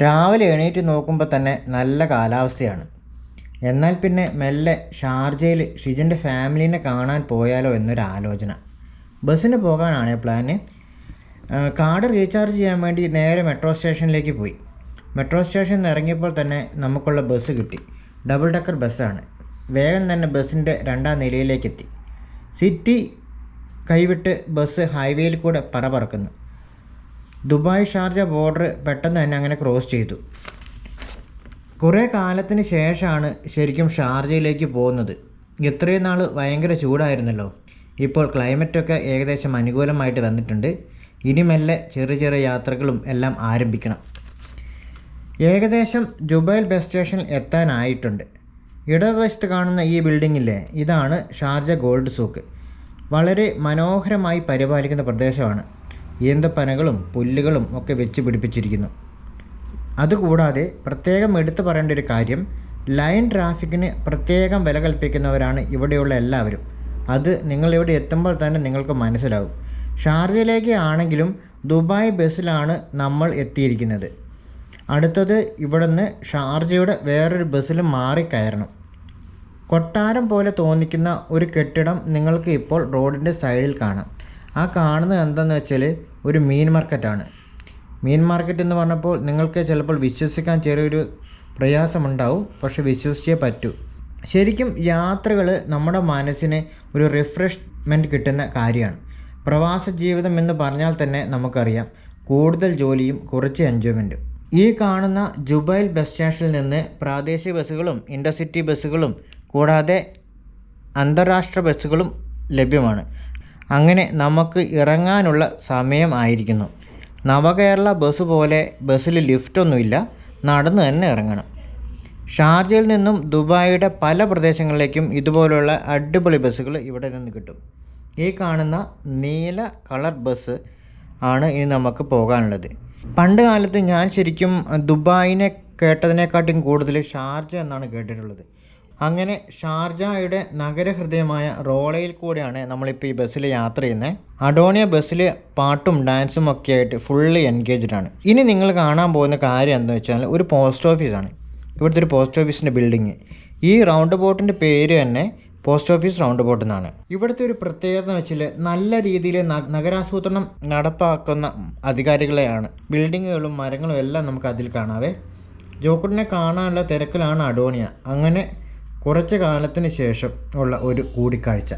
രാവിലെ എണീറ്റ് നോക്കുമ്പോൾ തന്നെ നല്ല കാലാവസ്ഥയാണ്. എന്നാൽ പിന്നെ മെല്ലെ ഷാർജയിൽ ഷിജിൻ്റെ ഫാമിലീനെ കാണാൻ പോയാലോ എന്നൊരു ആലോചന. ബസ്സിന് പോകാനാണ് പ്ലാന്. കാർഡ് റീചാർജ് ചെയ്യാൻ വേണ്ടി നേരെ മെട്രോ സ്റ്റേഷനിലേക്ക് പോയി. മെട്രോ സ്റ്റേഷനിൽ നിന്ന് ഇറങ്ങിയപ്പോൾ തന്നെ നമുക്കുള്ള ബസ് കിട്ടി. ഡബിൾ ഡെക്കർ ബസ്സാണ്. വേഗം തന്നെ ബസ്സിൻ്റെ 2ാം നിലയിലേക്കെത്തി. സിറ്റി കൈവിട്ട് ബസ് ഹൈവേയിൽ കൂടെ പറക്കുന്നു. ദുബായ് ഷാർജ ബോർഡർ പെട്ടെന്ന് തന്നെ അങ്ങനെ ക്രോസ് ചെയ്തു. കുറേ കാലത്തിന് ശേഷമാണ് ശരിക്കും ഷാർജയിലേക്ക് പോകുന്നത്. ഇത്രയും നാൾ ഭയങ്കര ചൂടായിരുന്നല്ലോ. ഇപ്പോൾ ക്ലൈമറ്റൊക്കെ ഏകദേശം അനുകൂലമായിട്ട് വന്നിട്ടുണ്ട്. ഇനി മെല്ലെ ചെറിയ ചെറിയ യാത്രകളും എല്ലാം ആരംഭിക്കണം. ഏകദേശം ജുബൈൽ ബസ് സ്റ്റേഷനിൽ എത്താനായിട്ടുണ്ട്. ഇടവശത്ത് കാണുന്ന ഈ ബിൽഡിങ്ങില്ലേ, ഇതാണ് ഷാർജ ഗോൾഡ് സൂക്ക്. വളരെ മനോഹരമായി പരിപാലിക്കുന്ന പ്രദേശമാണ്. ഈന്തപ്പനകളും പുല്ലുകളും ഒക്കെ വെച്ച് പിടിപ്പിച്ചിരിക്കുന്നു. അതുകൂടാതെ പ്രത്യേകം എടുത്തു പറയേണ്ട ഒരു കാര്യം, ലൈൻ ട്രാഫിക്കിന് പ്രത്യേകം വില കൽപ്പിക്കുന്നവരാണ് ഇവിടെയുള്ള എല്ലാവരും. അത് നിങ്ങളിവിടെ എത്തുമ്പോൾ തന്നെ നിങ്ങൾക്ക് മനസ്സിലാവും. ഷാർജയിലേക്ക് ആണെങ്കിലും ദുബായ് ബസ്സിലാണ് നമ്മൾ എത്തിയിരിക്കുന്നത്. അടുത്തത് ഇവിടുന്ന് ഷാർജയുടെ വേറൊരു ബസ്സിൽ മാറി കയറണം. കൊട്ടാരം പോലെ തോന്നിക്കുന്ന ഒരു കെട്ടിടം നിങ്ങൾക്ക് ഇപ്പോൾ റോഡിൻ്റെ സൈഡിൽ കാണാം. ആ കാണുന്നത് എന്താണെന്ന് വെച്ചാൽ ഒരു മീൻ മാർക്കറ്റാണ്. മീൻ മാർക്കറ്റ് എന്ന് പറഞ്ഞപ്പോൾ നിങ്ങൾക്ക് ചിലപ്പോൾ വിശ്വസിക്കാൻ ചെറിയൊരു പ്രയാസമുണ്ടാവും, പക്ഷെ വിശ്വസിച്ചേ പറ്റൂ. ശരിക്കും യാത്രകൾ നമ്മുടെ മനസ്സിന് ഒരു റിഫ്രഷ്മെൻറ്റ് കിട്ടുന്ന കാര്യമാണ്. പ്രവാസ ജീവിതം എന്ന് പറഞ്ഞാൽ തന്നെ നമുക്കറിയാം, കൂടുതൽ ജോലിയും കുറച്ച് എൻജോയ്മെൻറ്റും. ഈ കാണുന്ന ജുബൈൽ ബസ് സ്റ്റേഷനിൽ നിന്ന് പ്രാദേശിക ബസ്സുകളും ഇൻ്റർസിറ്റി ബസ്സുകളും കൂടാതെ അന്താരാഷ്ട്ര ബസ്സുകളും ലഭ്യമാണ്. അങ്ങനെ നമുക്ക് ഇറങ്ങാനുള്ള സമയം ആയിരിക്കുന്നു. നവകേരള ബസ് പോലെ ബസ്സിൽ ലിഫ്റ്റൊന്നുമില്ല, നടന്ന് തന്നെ ഇറങ്ങണം. ഷാർജയിൽ നിന്നും ദുബായിയുടെ പല പ്രദേശങ്ങളിലേക്കും ഇതുപോലുള്ള അടിപൊളി ബസ്സുകൾ ഇവിടെ നിന്ന് കിട്ടും. ഈ കാണുന്ന നീല കളർ ബസ് ആണ് ഇനി നമുക്ക് പോകാനുള്ളത്. പണ്ട് കാലത്ത് ഞാൻ ശരിക്കും ദുബായിനെ കേട്ടതിനെക്കാട്ടും കൂടുതൽ ഷാർജ എന്നാണ് കേട്ടിട്ടുള്ളത്. അങ്ങനെ ഷാർജയുടെ നഗരഹൃദയമായ റോളയിൽ കൂടെയാണ് നമ്മളിപ്പോൾ ഈ ബസ്സിൽ യാത്ര ചെയ്യുന്നത്. അഡോണിയ ബസ്സിൽ പാട്ടും ഡാൻസും ഒക്കെ ആയിട്ട് ഫുള്ളി എൻഗേജ്ഡാണ്. ഇനി നിങ്ങൾ കാണാൻ പോകുന്ന കാര്യം എന്താണെന്ന് വെച്ചാൽ ഒരു പോസ്റ്റ് ഓഫീസാണ്. ഇവിടുത്തെ ഒരു പോസ്റ്റ് ഓഫീസിൻ്റെ ബിൽഡിങ്. ഈ റൗണ്ട് ബോട്ടിൻ്റെ പേര് തന്നെ പോസ്റ്റ് ഓഫീസ് റൗണ്ട് ബോട്ട് എന്നാണ്. ഇവിടുത്തെ ഒരു പ്രത്യേകത എന്ന് വെച്ചാൽ നല്ല രീതിയിൽ നഗരാസൂത്രണം നടപ്പാക്കുന്ന അധികാരികളെയാണ്. ബിൽഡിങ്ങുകളും മരങ്ങളും എല്ലാം നമുക്ക് അതിൽ കാണാവേ. ജോക്കുട്ടിനെ കാണാനുള്ള തിരക്കിലാണ് അഡോണിയ. അങ്ങനെ കുറച്ച് കാലത്തിന് ശേഷം ഉള്ള ഒരു കൂടിക്കാഴ്ച.